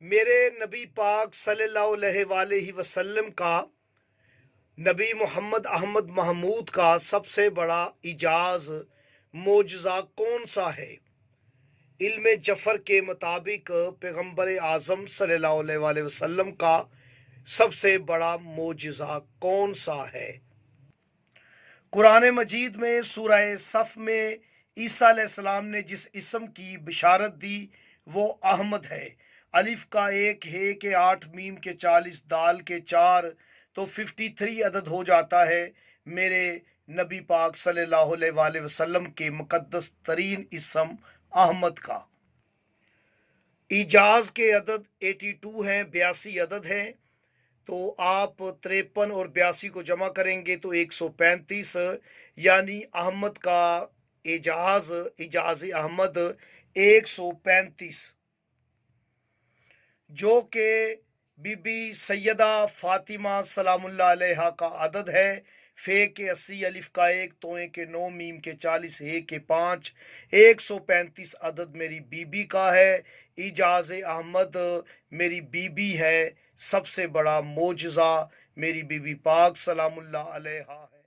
میرے نبی پاک صلی اللہ علیہ وآلہ وسلم کا، نبی محمد احمد محمود کا سب سے بڑا اعجاز معجزہ کون سا ہے؟ علم جعفر کے مطابق پیغمبر اعظم صلی اللہ علیہ وآلہ وسلم کا سب سے بڑا معجزہ کون سا ہے؟ قرآن مجید میں سورہ صف میں عیسیٰ علیہ السلام نے جس اسم کی بشارت دی وہ احمد ہے۔ الف کا 1 ہے کہ 8 میم کے 40 دال کے 4 تو 53 عدد ہو جاتا ہے۔ میرے نبی پاک صلی اللہ علیہ وآلہ وسلم کے مقدس ترین اسم احمد کا اعجاز کے عدد 82 ہیں، 82 عدد ہیں۔ تو آپ 53 اور 82 کو جمع کریں گے تو 135، یعنی احمد کا اعجاز احمد 135، جو کہ بی بی سیدہ فاطمہ سلام اللہ علیہ کا عدد ہے۔ فے کے 80، الف کا 1، توئے کے 9، میم کے 40، ہے کے 5، 135 عدد میری بی بی کا ہے۔ اعجاز احمد میری بی بی ہے۔ سب سے بڑا معجزہ میری بی بی پاک سلام اللہ علیہ ہے۔